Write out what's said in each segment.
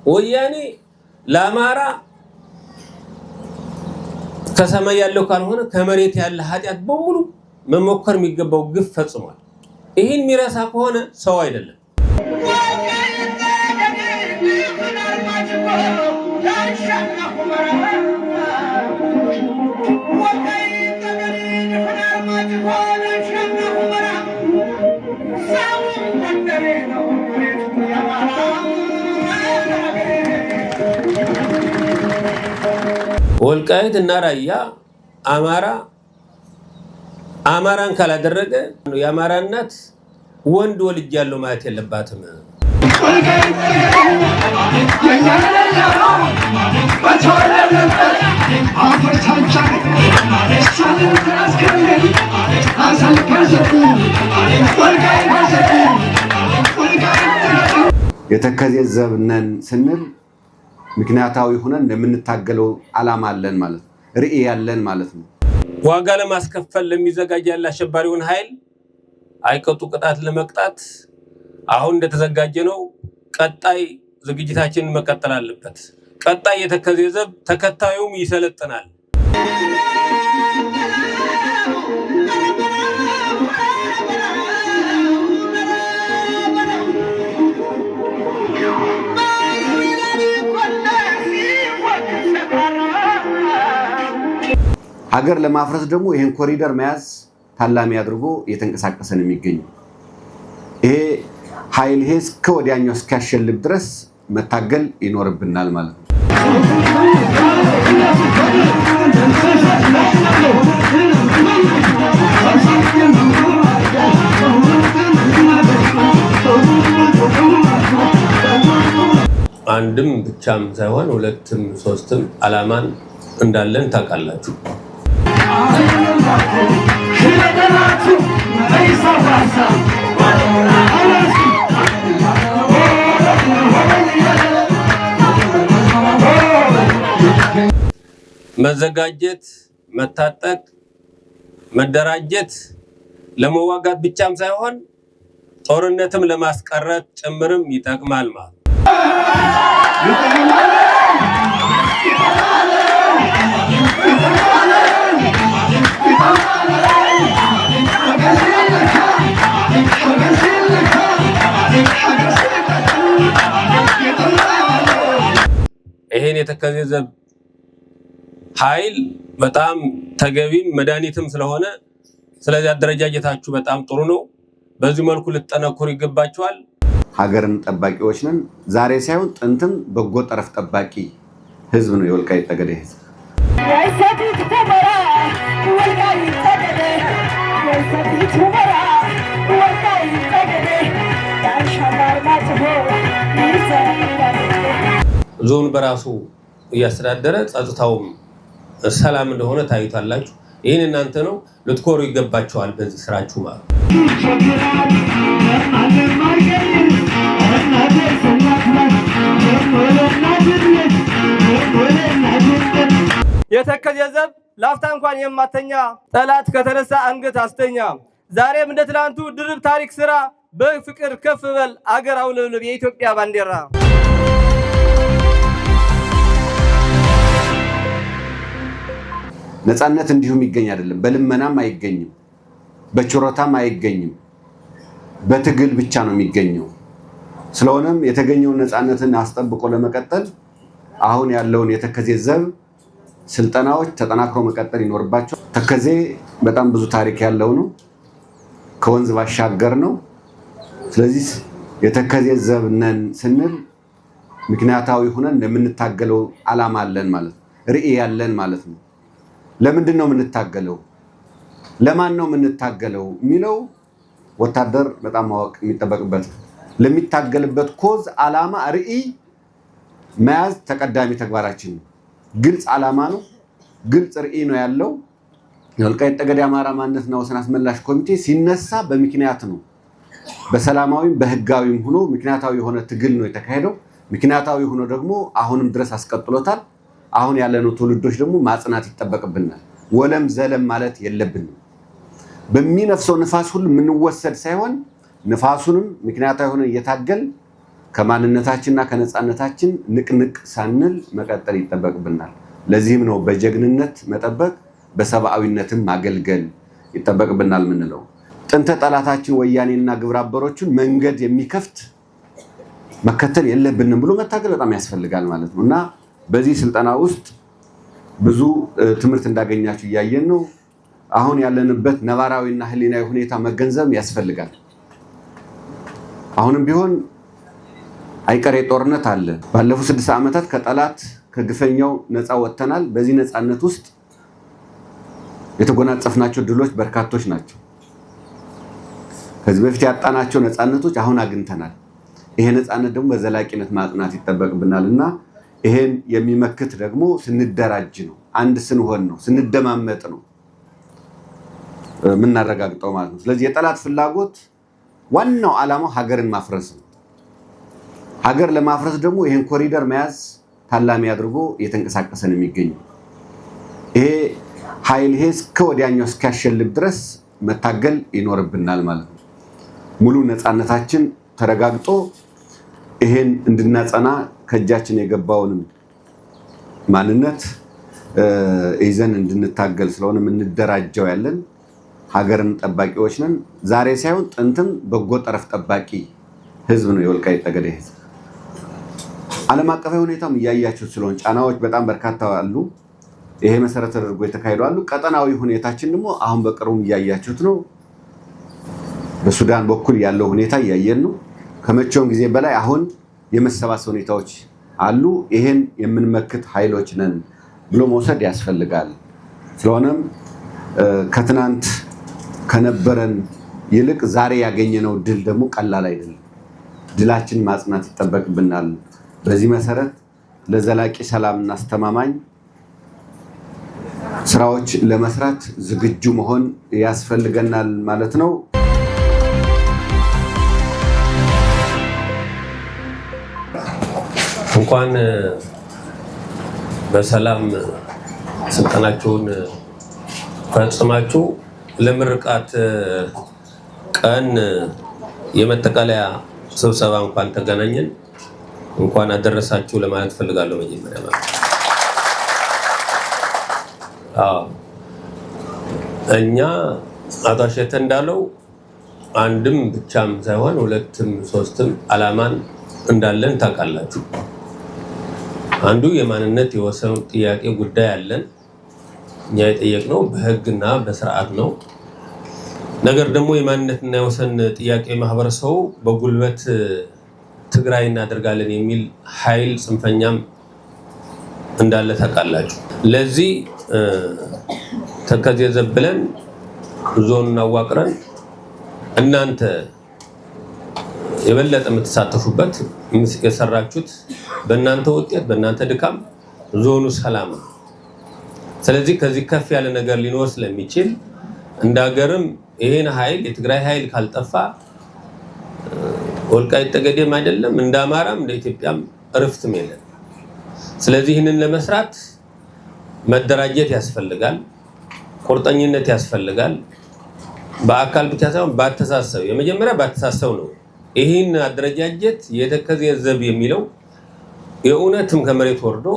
ወያኔ ለአማራ ከሰማይ ያለው ካልሆነ ከመሬት ያለ ኃጢያት በሙሉ መሞከር የሚገባው ግፍ ፈጽሟል። ይሄን ሚራሳ ከሆነ ሰው አይደለም። ወልቃይት እና ራያ አማራን ካላደረገ የአማራ እናት ወንድ ወልጅ ያለው ማለት የለባትም። የተከዜ ዘብ ነን ስንል ምክንያታዊ ሆነን እንደምንታገለው ዓላማ አለን ማለት ነው። ርዕይ ያለን ማለት ነው። ዋጋ ለማስከፈል ለሚዘጋጅ ያለ አሸባሪውን ኃይል አይቀጡ ቅጣት ለመቅጣት አሁን እንደተዘጋጀ ነው። ቀጣይ ዝግጅታችንን መቀጠል አለበት። ቀጣይ የተከዜ ዘብ ተከታዩም ይሰለጥናል። ሀገር ለማፍረስ ደግሞ ይሄን ኮሪደር መያዝ ታላሚ አድርጎ እየተንቀሳቀሰ ነው የሚገኘው። ይሄ ኃይል እስከ ወዲያኛው እስኪያሸልብ ድረስ መታገል ይኖርብናል ማለት ነው። አንድም ብቻም ሳይሆን ሁለትም ሶስትም ዓላማን እንዳለን ታውቃላችሁ። መዘጋጀት፣ መታጠቅ፣ መደራጀት ለመዋጋት ብቻም ሳይሆን ጦርነትም ለማስቀረት ጭምርም ይጠቅማል ማለት ይሄን የተከዜ ዘብ ኃይል በጣም ተገቢም መድኃኒትም ስለሆነ ስለዚህ አደረጃጀታችሁ በጣም ጥሩ ነው። በዚህ መልኩ ልትጠነክሩ ይገባችኋል። ሀገርን ጠባቂዎች ነን። ዛሬ ሳይሆን ጥንትም በጎ ጠረፍ ጠባቂ ህዝብ ነው የወልቃይት ጠገዴ ህዝብ። ዞን በራሱ እያስተዳደረ ጸጥታውም ሰላም እንደሆነ ታዩታላችሁ። ይሄን እናንተ ነው ልትኮሩ ይገባችኋል በዚህ ስራችሁ ማለት ነው። የተከዜ ዘብ ላፍታ እንኳን የማተኛ ጠላት ከተነሳ አንገት አስተኛ። ዛሬም እንደ ትላንቱ ድርብ ታሪክ ስራ በፍቅር ከፍ በል አገር አውለብልብ የኢትዮጵያ ባንዲራ። ነፃነት እንዲሁም ይገኝ አይደለም። በልመናም አይገኝም፣ በችሮታም አይገኝም። በትግል ብቻ ነው የሚገኘው። ስለሆነም የተገኘውን ነፃነትን አስጠብቆ ለመቀጠል አሁን ያለውን የተከዜ ዘብ ስልጠናዎች ተጠናክሮ መቀጠል ይኖርባቸው። ተከዜ በጣም ብዙ ታሪክ ያለው ነው። ከወንዝ ባሻገር ነው። ስለዚህ የተከዜ ዘብ ነን ስንል ምክንያታዊ ሆነን እንደምንታገለው ዓላማ አለን ማለት ነው። ርዕይ ያለን ማለት ነው። ለምንድን ነው የምንታገለው? ለማን ነው የምንታገለው የሚለው ወታደር በጣም ማወቅ የሚጠበቅበት ለሚታገልበት ኮዝ ዓላማ ርዕይ መያዝ ተቀዳሚ ተግባራችን ነው። ግልጽ ዓላማ ነው፣ ግልጽ ርዕይ ነው ያለው። የወልቃይት ጠገዴ አማራ ማንነትና ወሰን አስመላሽ ኮሚቴ ሲነሳ በምክንያት ነው። በሰላማዊም በህጋዊም ሆኖ ምክንያታዊ የሆነ ትግል ነው የተካሄደው። ምክንያታዊ ሆኖ ደግሞ አሁንም ድረስ አስቀጥሎታል። አሁን ያለነው ትውልዶች ደግሞ ማጽናት ይጠበቅብናል። ወለም ዘለም ማለት የለብንም። በሚነፍሰው ንፋስ ሁሉ የምንወሰድ ሳይሆን ንፋሱንም ምክንያታዊ ሆነ እየታገል ከማንነታችንና ከነፃነታችን ንቅንቅ ሳንል መቀጠል ይጠበቅብናል። ለዚህም ነው በጀግንነት መጠበቅ በሰብአዊነትም ማገልገል ይጠበቅብናል ምንለው። ጥንተ ጠላታችን ወያኔና ግብረ አበሮቹን መንገድ የሚከፍት መከተል የለብንም ብሎ መታገል በጣም ያስፈልጋል ማለት ነው እና በዚህ ስልጠና ውስጥ ብዙ ትምህርት እንዳገኛችሁ እያየን ነው። አሁን ያለንበት ነባራዊና ህሊናዊ ሁኔታ መገንዘብ ያስፈልጋል። አሁንም ቢሆን አይቀሬ ጦርነት አለ። ባለፉት 6 ዓመታት ከጠላት ከግፈኛው ነፃ ወጥተናል። በዚህ ነፃነት ውስጥ የተጎናጸፍናቸው ድሎች በርካቶች ናቸው። ከዚህ በፊት ያጣናቸው ነፃነቶች አሁን አግኝተናል። ይሄ ነፃነት ደግሞ በዘላቂነት ማጽናት ይጠበቅብናልና ይሄን የሚመክት ደግሞ ስንደራጅ ነው፣ አንድ ስንሆን ነው፣ ስንደማመጥ ነው የምናረጋግጠው ማለት ነው። ስለዚህ የጠላት ፍላጎት ዋናው ዓላማው ሀገርን ማፍረስ ነው። ሀገር ለማፍረስ ደግሞ ይሄን ኮሪደር መያዝ ታላሚ አድርጎ እየተንቀሳቀሰ ነው የሚገኘው። ይሄ ኃይል እስከ ወዲያኛው እስኪያሸልብ ድረስ መታገል ይኖርብናል ማለት ነው። ሙሉ ነፃነታችን ተረጋግጦ ይሄን እንድናጸና ከእጃችን የገባውንም ማንነት ይዘን እንድንታገል ስለሆነ የምንደራጀው ያለን ሀገርን ጠባቂዎች ነን። ዛሬ ሳይሆን ጥንትም በጎ ጠረፍ ጠባቂ ህዝብ ነው የወልቃይት ጠገዴ ህዝብ። ዓለም አቀፋዊ ሁኔታም እያያችሁት ስለሆነ ጫናዎች በጣም በርካታ አሉ። ይሄ መሰረት ተደርጎ የተካሄዱ አሉ። ቀጠናዊ ሁኔታችን ደግሞ አሁን በቅርቡም እያያችሁት ነው። በሱዳን በኩል ያለው ሁኔታ እያየን ነው። ከመቼውም ጊዜ በላይ አሁን የመሰባሰብ ሁኔታዎች አሉ። ይሄን የምንመክት ኃይሎች ነን ብሎ መውሰድ ያስፈልጋል። ስለሆነም ከትናንት ከነበረን ይልቅ ዛሬ ያገኘነው ድል ደግሞ ቀላል አይደለም። ድላችን ማጽናት ይጠበቅብናል። በዚህ መሰረት ለዘላቂ ሰላምና አስተማማኝ ስራዎች ለመስራት ዝግጁ መሆን ያስፈልገናል ማለት ነው። እንኳን በሰላም ስልጠናችሁን ፈጽማችሁ ለምርቃት ቀን የመጠቃለያ ስብሰባ እንኳን ተገናኘን። እንኳን አደረሳችሁ ለማለት ፈልጋለሁ። መጀመሪያ ማለት እኛ አቶ አሸተ እንዳለው አንድም ብቻም ሳይሆን ሁለትም ሶስትም ዓላማን እንዳለን ታውቃላችሁ። አንዱ የማንነት የወሰን ጥያቄ ጉዳይ አለን። እኛ የጠየቅነው በህግና በስርዓት ነው። ነገር ደግሞ የማንነትና የወሰን ጥያቄ ማህበረሰቡ በጉልበት ትግራይ እናደርጋለን የሚል ኃይል ጽንፈኛም እንዳለ ታውቃላችሁ። ለዚህ ተከዜ ዘብለን ዞን አዋቅረን እናንተ የበለጠ የምትሳተፉበት የሰራችሁት በእናንተ ውጤት በእናንተ ድካም ዞኑ ሰላም። ስለዚህ ከዚህ ከፍ ያለ ነገር ሊኖር ስለሚችል እንደ ሀገርም ይሄን ኃይል የትግራይ ኃይል ካልጠፋ ወልቃይት ጠገዴም አይደለም እንደ አማራም እንደ ኢትዮጵያም እረፍትም የለም። ስለዚህ ይህንን ለመስራት መደራጀት ያስፈልጋል፣ ቁርጠኝነት ያስፈልጋል። በአካል ብቻ ሳይሆን ባተሳሰብ፣ የመጀመሪያ ባተሳሰብ ነው። ይህን አደረጃጀት የተከዜ ዘብ የሚለው የእውነትም ከመሬት ወርዶ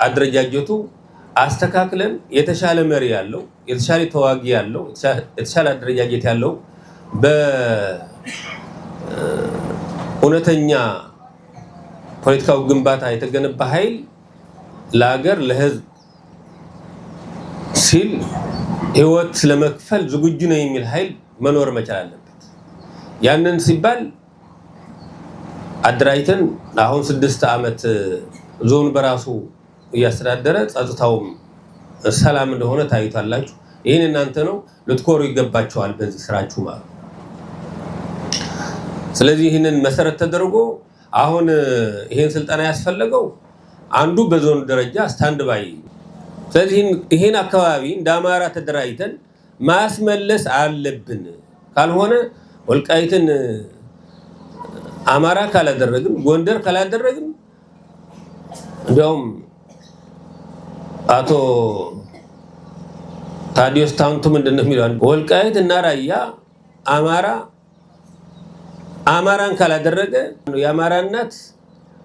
አደረጃጀቱ አስተካክለን የተሻለ መሪ ያለው የተሻለ ተዋጊ ያለው የተሻለ አደረጃጀት ያለው በእውነተኛ ፖለቲካው ግንባታ የተገነባ ኃይል ለሀገር ለህዝብ ሲል ህይወት ለመክፈል ዝግጁ ነው የሚል ኃይል መኖር መቻል አለበት። ያንን ሲባል አደራጅተን አሁን 6 ዓመት ዞን በራሱ እያስተዳደረ ጸጥታውም ሰላም እንደሆነ ታዩታላችሁ። ይህን እናንተ ነው ልትኮሩ ይገባቸዋል በዚህ ስራችሁ ማለት። ስለዚህ ይህንን መሰረት ተደርጎ አሁን ይህን ስልጠና ያስፈለገው አንዱ በዞን ደረጃ ስታንድ ባይ። ስለዚህ ይህን አካባቢ እንደ አማራ ተደራጅተን ማስመለስ አለብን። ካልሆነ ወልቃይትን አማራ ካላደረግን ጎንደር ካላደረግን እንዲያውም አቶ ታዲዮስ ታንቱ ምንድነው የሚለው ወልቃይት እና ራያ አማራ አማራን ካላደረገ የአማራ እናት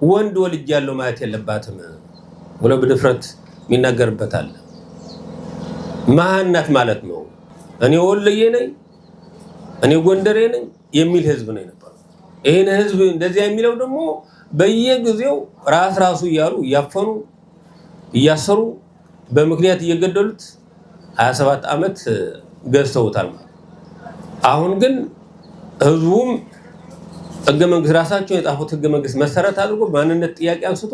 ወንድ ወልጅ ያለው ማለት የለባትም ብሎ በድፍረት የሚናገርበት አለ። ማንነት ማለት ነው እኔ ወልዬ ነኝ እኔ ጎንደሬ ነኝ የሚል ህዝብ ነው የነበረው። ይሄን ህዝብ እንደዚህ የሚለው ደግሞ በየጊዜው ራሱ እያሉ እያፈኑ እያሰሩ በምክንያት እየገደሉት 27 ዓመት ገዝተውታል። አሁን ግን ህዝቡም ህገ መንግስት ራሳቸው የጻፉት ህገ መንግስት መሰረት አድርጎ ማንነት ጥያቄ አንስቶ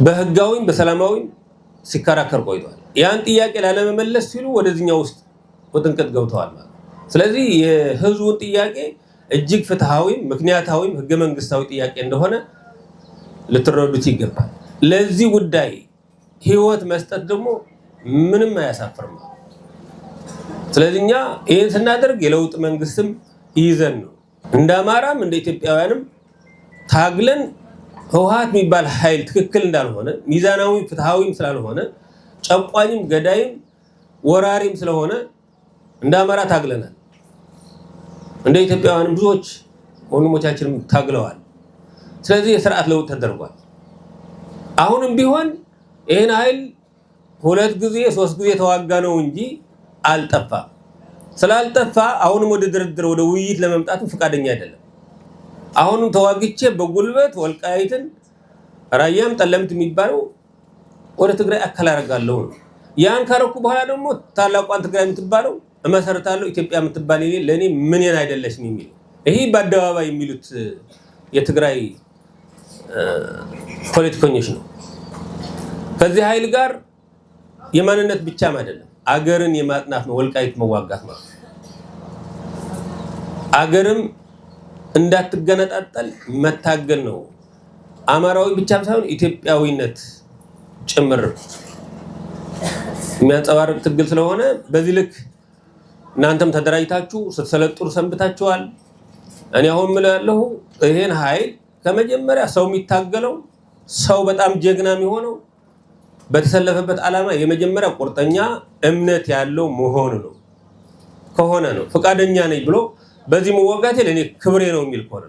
በህጋዊም በሰላማዊም ሲከራከር ቆይቷል። ያን ጥያቄ ላለመመለስ ሲሉ ወደዚህኛው ውስጥ ወጥንቀት ገብተዋል ማለት። ስለዚህ የህዝቡን ጥያቄ እጅግ ፍትሃዊም ምክንያታዊም ህገ መንግስታዊ ጥያቄ እንደሆነ ልትረዱት ይገባል። ለዚህ ጉዳይ ህይወት መስጠት ደግሞ ምንም አያሳፍርም። ስለዚህ እኛ ይህን ስናደርግ የለውጥ መንግስትም ይዘን ነው እንደ አማራም እንደ ኢትዮጵያውያንም ታግለን ህወሓት የሚባል ኃይል ትክክል እንዳልሆነ ሚዛናዊ ፍትሃዊም ስላልሆነ ጨቋኝም ገዳይም ወራሪም ስለሆነ እንደ አማራ ታግለናል። እንደ ኢትዮጵያውያንም ብዙዎች ወንድሞቻችንም ታግለዋል። ስለዚህ የሥርዓት ለውጥ ተደርጓል። አሁንም ቢሆን ይሄን ኃይል 2 ጊዜ 3 ጊዜ ተዋጋ ነው እንጂ አልጠፋም። ስላልጠፋ አሁንም ወደ ድርድር ወደ ውይይት ለመምጣት ፈቃደኛ አይደለም። አሁንም ተዋግቼ በጉልበት ወልቃይትን ራያም ጠለምት የሚባለው ወደ ትግራይ አካል አደርጋለሁ ነው። ያን ካረኩ በኋላ ደግሞ ታላቋን ትግራይ የምትባለው እመሰርታለሁ ኢትዮጵያ የምትባል ለኔ ምን አይደለሽም የሚል ይሄ በአደባባይ የሚሉት የትግራይ ፖለቲከኞች ነው። ከዚህ ኃይል ጋር የማንነት ብቻም አይደለም አገርን የማጥናት ነው ወልቃይት መዋጋት ማለት አገርም እንዳትገነጣጠል መታገል ነው። አማራዊ ብቻም ሳይሆን ኢትዮጵያዊነት ጭምር የሚያንጸባርቅ ትግል ስለሆነ በዚህ ልክ እናንተም ተደራጅታችሁ ስትሰለጥሩ ሰንብታችኋል። እኔ አሁን ምላለሁ ይሄን ኃይል ከመጀመሪያ ሰው የሚታገለው ሰው በጣም ጀግና የሚሆነው በተሰለፈበት ዓላማ የመጀመሪያ ቁርጠኛ እምነት ያለው መሆኑ ነው ከሆነ ነው ፈቃደኛ ነኝ ብሎ በዚህ መዋጋቴ ለኔ ክብሬ ነው የሚል ከሆነ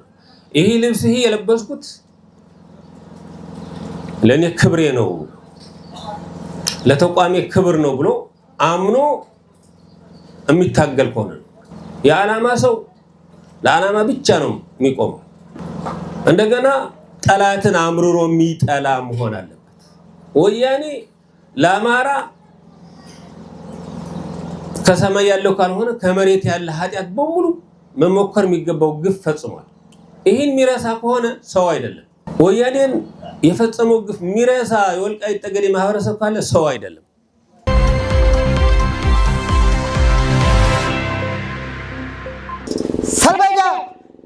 ይሄ ልብስ ይሄ የለበስኩት ለኔ ክብሬ ነው ለተቋሜ ክብር ነው ብሎ አምኖ የሚታገል ከሆነ የዓላማ ሰው ለዓላማ ብቻ ነው የሚቆመው። እንደገና ጠላትን አምርሮ የሚጠላ መሆን አለበት። ወያኔ ለአማራ ከሰማይ ያለው ካልሆነ ከመሬት ያለ ኃጢአት በሙሉ መሞከር የሚገባው ግፍ ፈጽሟል። ይህን ሚረሳ ከሆነ ሰው አይደለም። ወያኔን የፈጸመው ግፍ ሚረሳ የወልቃይት ጠገዴ ማህበረሰብ ካለ ሰው አይደለም። ሰልበኛ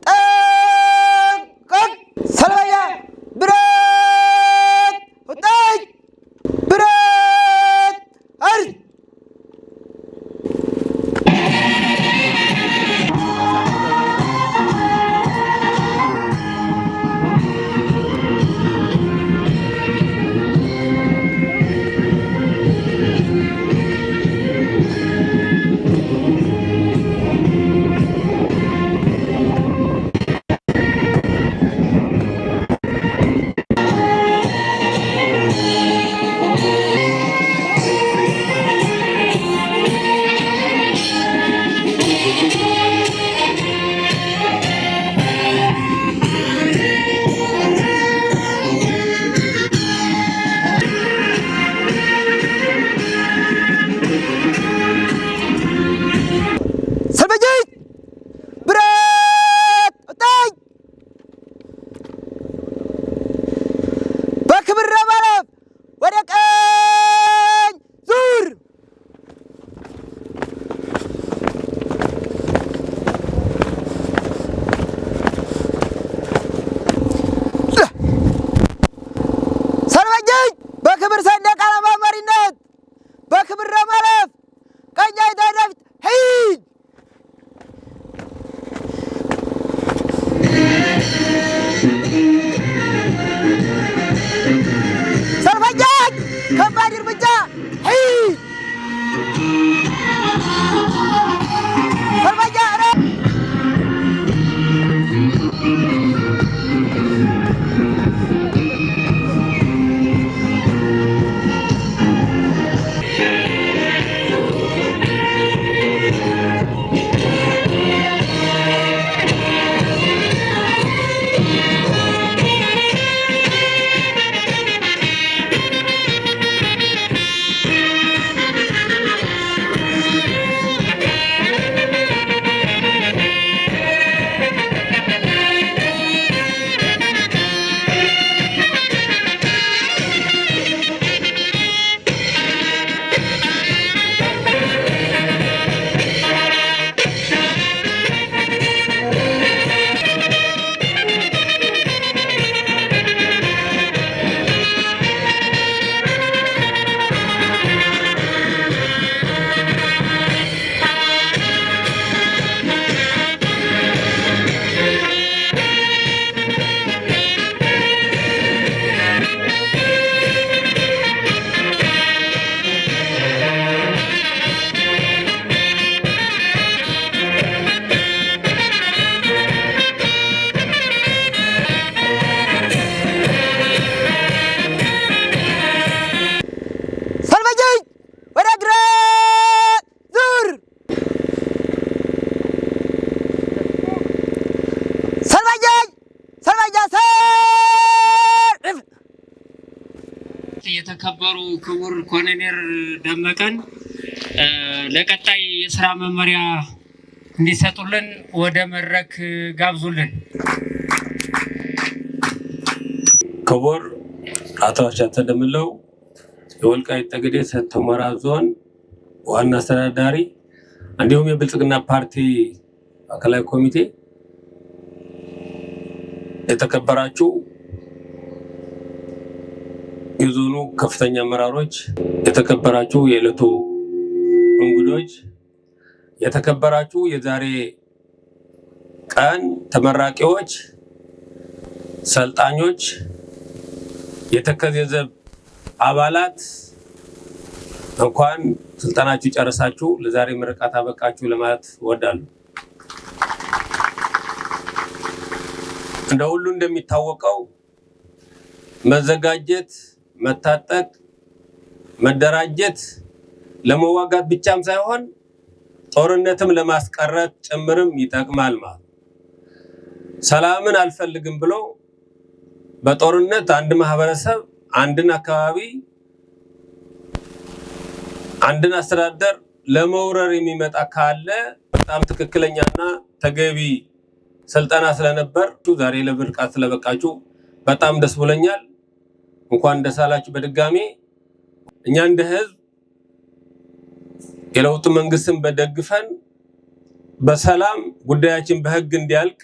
ጠንቀቅ! ሰልበኛ ብረት ውጣይ! ብረት አሪ! የተከበሩ ክቡር ኮሎኔል ደመቀን ለቀጣይ የሥራ መመሪያ እንዲሰጡልን ወደ መድረክ ጋብዙልን። ክቡር አቶ አሻተ ደምለው የወልቃይት ጠገዴ ሰቲት ሁመራ ዞን ዋና አስተዳዳሪ እንዲሁም የብልጽግና ፓርቲ ማዕከላዊ ኮሚቴ፣ የተከበራችሁ የዞኑ ከፍተኛ አመራሮች፣ የተከበራችሁ የዕለቱ እንግዶች፣ የተከበራችሁ የዛሬ ቀን ተመራቂዎች፣ ሰልጣኞች፣ የተከዜ ዘብ አባላት እንኳን ስልጣናችሁ ጨርሳችሁ ለዛሬ ምርቃት አበቃችሁ ለማለት እወዳለሁ። እንደ ሁሉ እንደሚታወቀው መዘጋጀት፣ መታጠቅ፣ መደራጀት ለመዋጋት ብቻም ሳይሆን ጦርነትም ለማስቀረት ጭምርም ይጠቅማል ማለት። ሰላምን አልፈልግም ብሎ በጦርነት አንድ ማህበረሰብ፣ አንድን አካባቢ፣ አንድን አስተዳደር ለመውረር የሚመጣ ካለ በጣም ትክክለኛና ተገቢ ስልጠና ስለነበር ዛሬ ለምርቃት ስለበቃችሁ በጣም ደስ ብሎኛል። እንኳን ደስ አላችሁ በድጋሚ። እኛ እንደ ህዝብ የለውጥ መንግስትን በደግፈን በሰላም ጉዳያችን በህግ እንዲያልቅ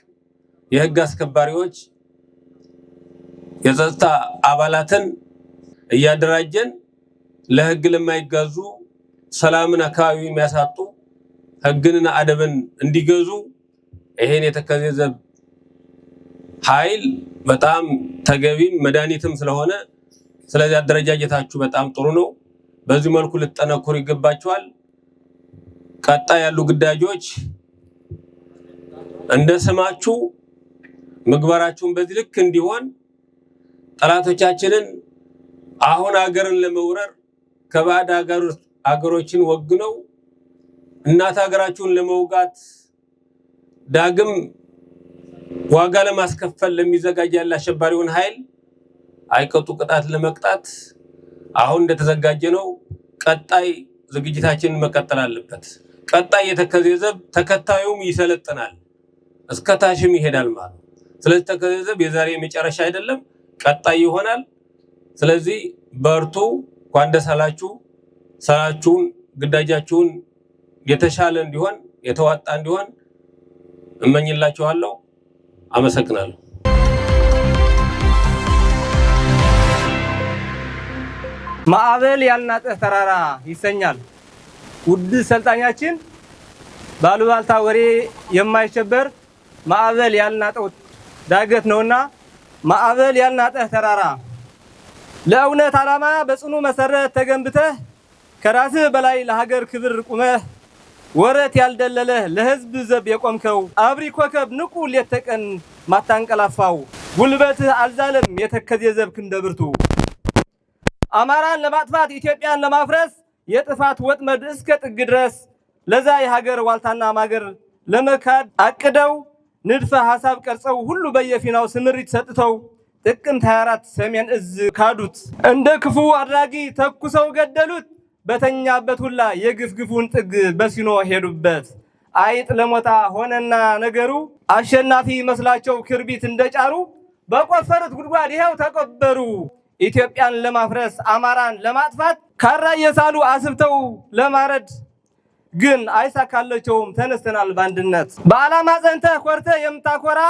የህግ አስከባሪዎች የጸጥታ አባላትን እያደራጀን ለህግ ለማይጋዙ ሰላምን አካባቢ የሚያሳጡ ህግንና አደብን እንዲገዙ ይሄን የተከዜ ዘብ ኃይል በጣም ተገቢም መድኃኒትም ስለሆነ ስለዚህ አደረጃጀታችሁ በጣም ጥሩ ነው። በዚህ መልኩ ልትጠነክሩ ይገባችኋል። ቀጣይ ያሉ ግዳጆች እንደ ስማችሁ ምግባራችሁን በዚህ ልክ እንዲሆን ጠላቶቻችንን አሁን ሀገርን ለመውረር ከባዕድ ሀገሮችን ወግነው እናት ሀገራችሁን ለመውጋት ዳግም ዋጋ ለማስከፈል ለሚዘጋጅ ያለ አሸባሪውን ኃይል አይቀጡ ቅጣት ለመቅጣት አሁን እንደተዘጋጀ ነው። ቀጣይ ዝግጅታችንን መቀጠል አለበት። ቀጣይ የተከዜ ዘብ ተከታዩም ይሰለጥናል፣ እስከታሽም ይሄዳል ማለት። ስለዚህ ተከዜ ዘብ የዛሬ መጨረሻ አይደለም፣ ቀጣይ ይሆናል። ስለዚህ በርቱ፣ እንኳን ደስ አላችሁ። ስራችሁን፣ ግዳጃችሁን የተሻለ እንዲሆን የተዋጣ እንዲሆን እመኝላችኋለሁ። አመሰግናለሁ። ማዕበል ያልናጠህ ተራራ ይሰኛል። ውድ ሰልጣኛችን ባሉባልታ ወሬ የማይሸበር ማዕበል ያልናጠው ዳገት ነውና ማዕበል ያልናጠህ ተራራ ለእውነት ዓላማ በጽኑ መሰረት ተገንብተህ ከራስህ በላይ ለሀገር ክብር ቁመህ ወረት ያልደለለህ ለህዝብ ዘብ የቆምከው አብሪ ኮከብ ንቁ ሌት ተቀን ማታንቀላፋው ጉልበትህ አልዛለም የተከዜ ዘብ ክንደብርቱ አማራን ለማጥፋት ኢትዮጵያን ለማፍረስ የጥፋት ወጥመድ እስከ ጥግ ድረስ ለዛ የሀገር ዋልታና ማገር ለመካድ አቅደው ንድፈ ሐሳብ ቀርጸው ሁሉ በየፊናው ስምሪት ሰጥተው ጥቅምት 24 ሰሜን እዝ ካዱት። እንደ ክፉ አድራጊ ተኩሰው ገደሉት። በተኛበት ሁላ የግፍግፉን ጥግ በሲኖ ሄዱበት። አይጥ ለሞታ ሆነና ነገሩ አሸናፊ መስላቸው ክርቢት እንደጫሩ በቆፈሩት ጉድጓድ ይሄው ተቀበሩ። ኢትዮጵያን ለማፍረስ አማራን ለማጥፋት ካራ የሳሉ አስብተው ለማረድ ግን አይሳካለቸውም። ተነስተናል በአንድነት በዓላማ ጸንተህ ኮርተህ የምታኮራ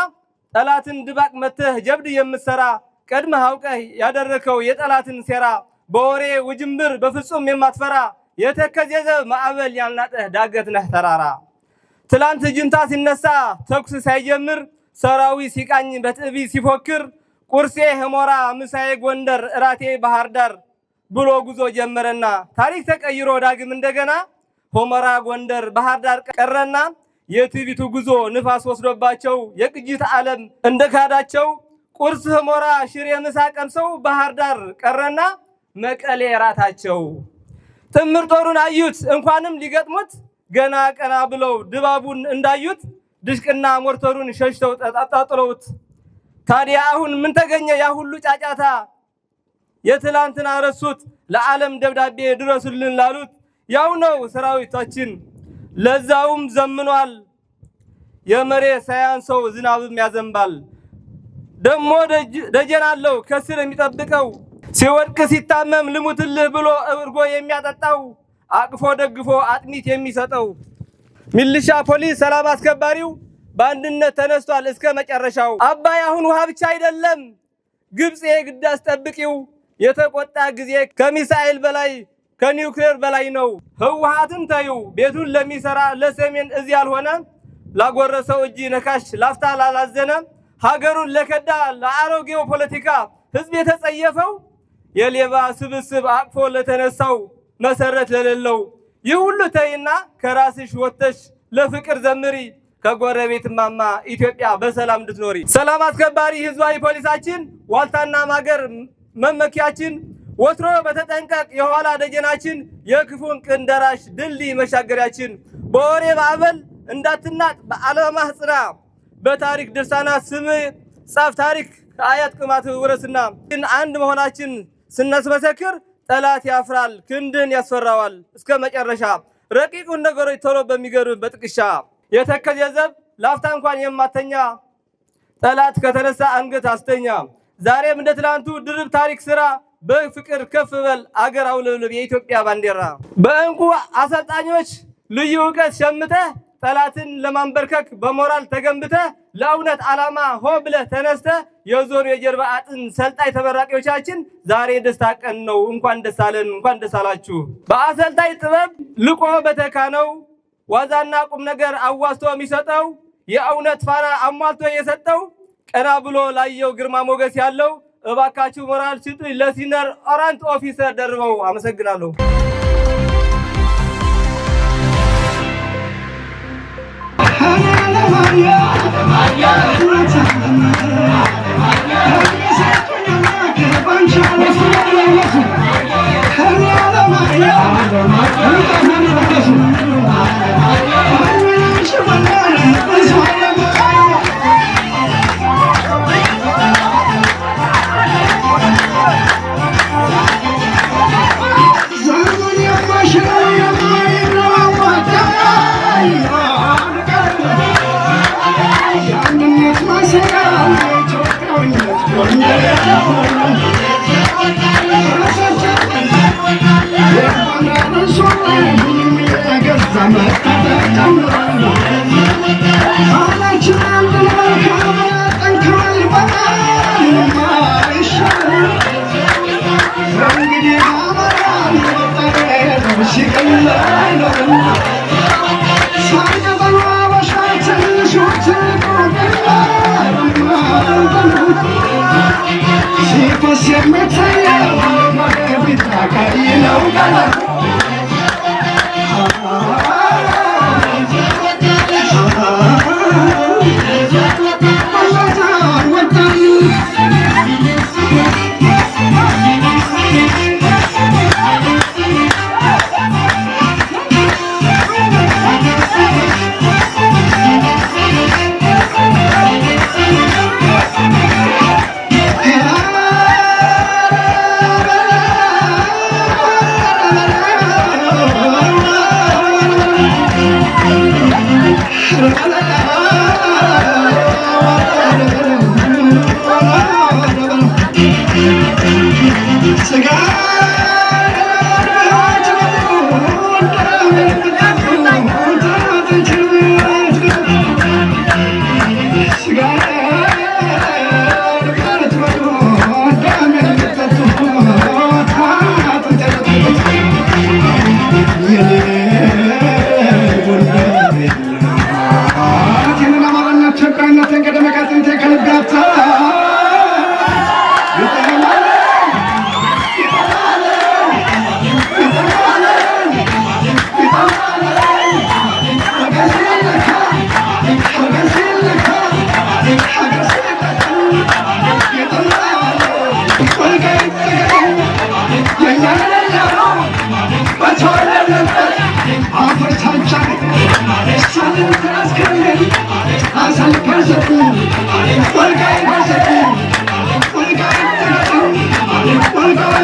ጠላትን ድባቅ መተህ ጀብድ የምትሰራ ቀድመህ አውቀህ ያደረከው የጠላትን ሴራ በወሬ ውጅምር በፍጹም የማትፈራ የተከዜ ዘብ ማዕበል ያልናጠህ ዳገት ነህ ተራራ። ትላንት ጅንታ ሲነሳ ተኩስ ሳይጀምር ሰራዊ ሲቃኝ በትዕቢት ሲፎክር ቁርሴ ህሞራ ምሳዬ ጎንደር እራቴ ባህር ዳር ብሎ ጉዞ ጀመረና ታሪክ ተቀይሮ ዳግም እንደገና ሆመራ ጎንደር ባህር ዳር ቀረና የትዕቢቱ ጉዞ ንፋስ ወስዶባቸው የቅጂት ዓለም እንደካዳቸው ቁርስ ህሞራ ሽሬ ምሳ ቀምሰው ባህር ዳር ቀረና መቀሌ ራታቸው። ጥምር ጦሩን አዩት እንኳንም ሊገጥሙት ገና ቀና ብለው ድባቡን እንዳዩት ድሽቅና ሞርተሩን ሸሽተው ተጣጣጥለውት ታዲያ አሁን ምን ተገኘ ያ ሁሉ ጫጫታ የትላንትና ረሱት ለዓለም ደብዳቤ ድረሱልን ላሉት ያው ነው ሰራዊታችን ለዛውም ዘምኗል የመሬት ሳያንሰው ዝናብም ያዘንባል ደሞ ደጀን አለው ከስር የሚጠብቀው ሲወድቅ ሲታመም ልሙትልህ ብሎ እርጎ የሚያጠጣው አቅፎ ደግፎ አጥሚት የሚሰጠው ሚሊሻ ፖሊስ ሰላም አስከባሪው በአንድነት ተነስቷል እስከ መጨረሻው አባይ አሁን ውሃ ብቻ አይደለም ግብጽ የግዳስ ጠብቂው የተቆጣ ጊዜ ከሚሳኤል በላይ ከኒውክሌር በላይ ነው ህወሓትን ታዩ ቤቱን ለሚሰራ ለሰሜን እዚ ያልሆነ ላጎረሰው እጂ ነካሽ ላፍታ ላላዘነ ሀገሩን ለከዳ ለአሮጌው ፖለቲካ ህዝብ የተጸየፈው የሌባ ስብስብ አቅፎ ለተነሳው መሰረት ለሌለው ይሁሉ ተይና ከራስሽ ወተሽ ለፍቅር ዘምሪ ከጎረቤት ማማ ኢትዮጵያ በሰላም እንድትኖሪ ሰላም አስከባሪ ህዝባዊ ፖሊሳችን ዋልታና ማገር መመኪያችን ወትሮ በተጠንቀቅ የኋላ ደጀናችን የክፉን ቅንደራሽ ድልድይ መሻገሪያችን በወሬ ማዕበል እንዳትናጥ በዓለማህ ጽና በታሪክ ድርሳናት ስም ጻፍ ታሪክ አያት ቅማት ወረስና አንድ መሆናችን ስናስመሰክር ጠላት ያፍራል ክንድን ያስፈራዋል እስከ መጨረሻ ረቂቁን ነገሮች ቶሎ በሚገርም በጥቅሻ የተከዘዘብ ላፍታ እንኳን የማተኛ ጠላት ከተነሳ አንገት አስተኛ ዛሬም እንደ ትላንቱ ድርብ ታሪክ ስራ በፍቅር ከፍ በል አገር አውለብልብ የኢትዮጵያ ባንዲራ በእንቁ አሰልጣኞች ልዩ ዕውቀት ሸምተህ ጠላትን ለማንበርከክ በሞራል ተገንብተህ ለእውነት ዓላማ ሆ ብለህ ተነስተህ የዞር የጀርባ አጥን ሰልጣኝ ተመራቂዎቻችን ዛሬ ደስታ ቀን ነው እንኳን ደስ አለን እንኳን ደስ አላችሁ በአሰልጣኝ ጥበብ ልቆ በተካነው ዋዛና ቁም ነገር አዋስቶ የሚሰጠው የእውነት ፋና አሟልቶ የሰጠው ቀና ብሎ ላየው ግርማ ሞገስ ያለው እባካችሁ ሞራል ስጡ ለሲነር ኦራንት ኦፊሰር ደርበው አመሰግናለሁ Welcome.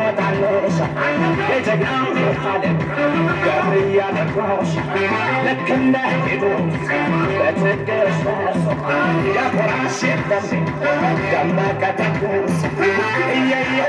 I ያደርጎሽ ልክ እንደ ቴዎድሮስ በትዕግስት ፈርሶ ያኮራሽ የለም ደመቀ ተኩስ እየየ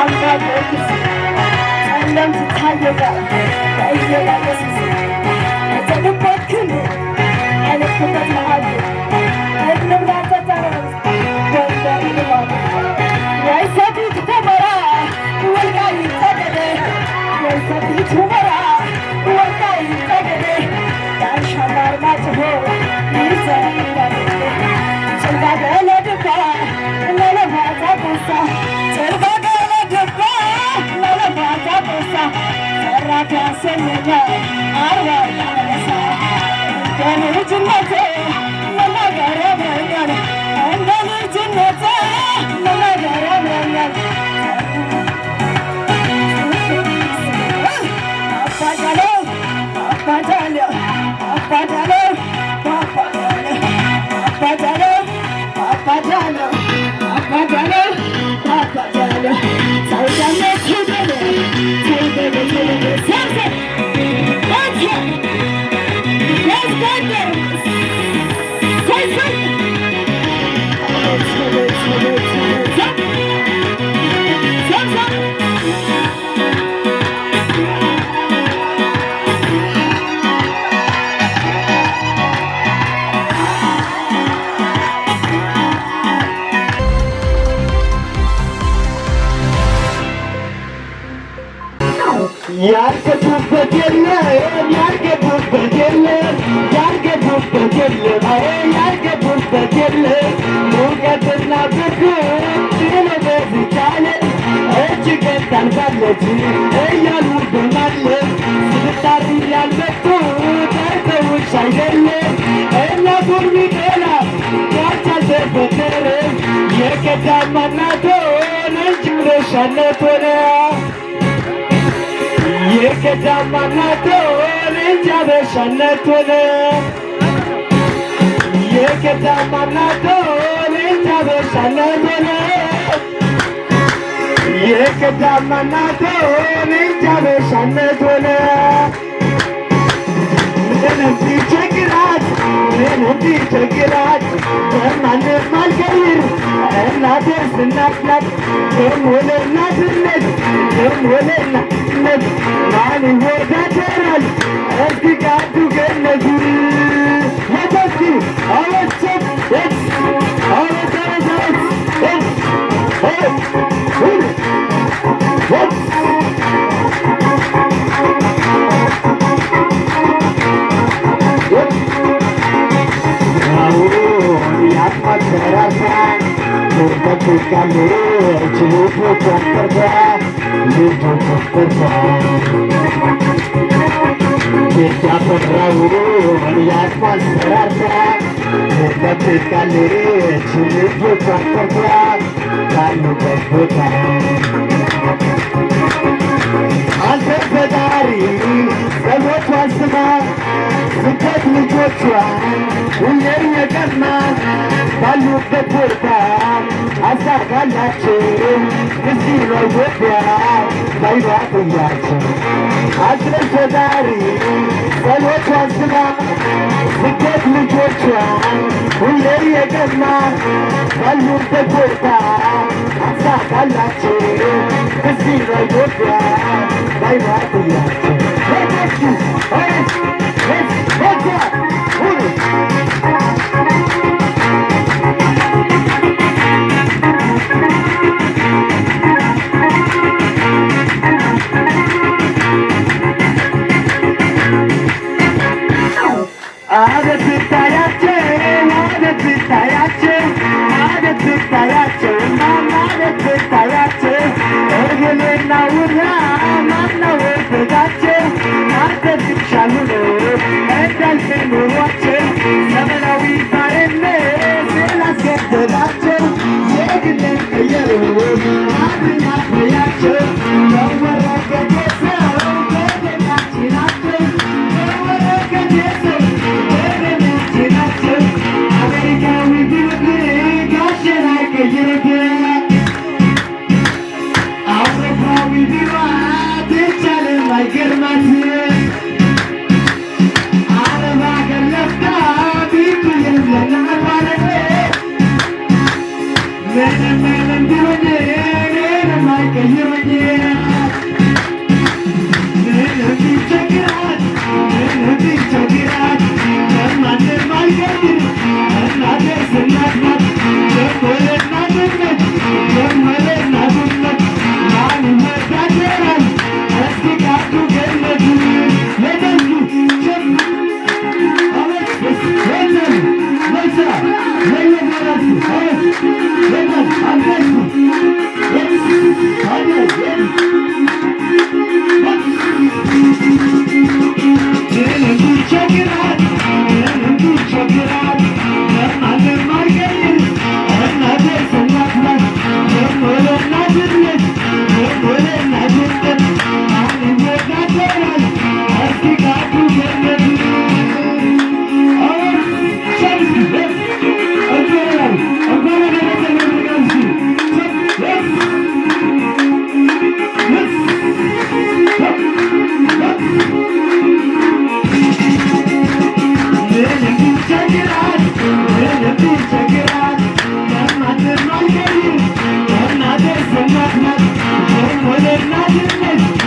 I'm ያልገቡበት የለም ያልገቡበት የለም ያልገቡበት የለም ያልገቡበት የለም ሙቀትና ብርድ ስለበዝቻለ እጅግ ታልፋለች እያሉ በማለት ስልጣሪ ያልመጡ ተርተውሽ አይደለም እናቱን ሚጠላ ያልተፈጠረም የቀዳማ እናቶን እንጂ ብለሻለት ሆነ የቀዳማ እናቶን እንጂ አበሻነት ሆነ የቀዳማ እናቶን እንጂ አበሻነት ሆነ የቀዳማ እናቶን እንጂ አበሻነት ሆነ ምንም ቢቸግራት ምንም ቢቸግራት በማንም አልቀይር እናቴስ እናት ናት ደሞ ለእናትነት ደሞ ለእናትነት ማን ይወዳደራል እስኪ ጋዱ ገነቱ ወተሲ አወሰብ አወሰብ አንተ ፈጣሪ ጸሎቷን ስማ ስደት ልጆቿን ሁሌም የቀና ባሉበት ቦታ አሳካላቸው እዚህ ነው ኢትዮጵያ ባይባትያቸው አንተ ፈጣሪ ጸሎቷን ስማ ስደት ልጆቿን ሁሌም የቀና ባሉበት ቦታ አሳካላቸው እዚህ ነው ኢትዮጵያ ባይባትያቸው I'm ድንሽ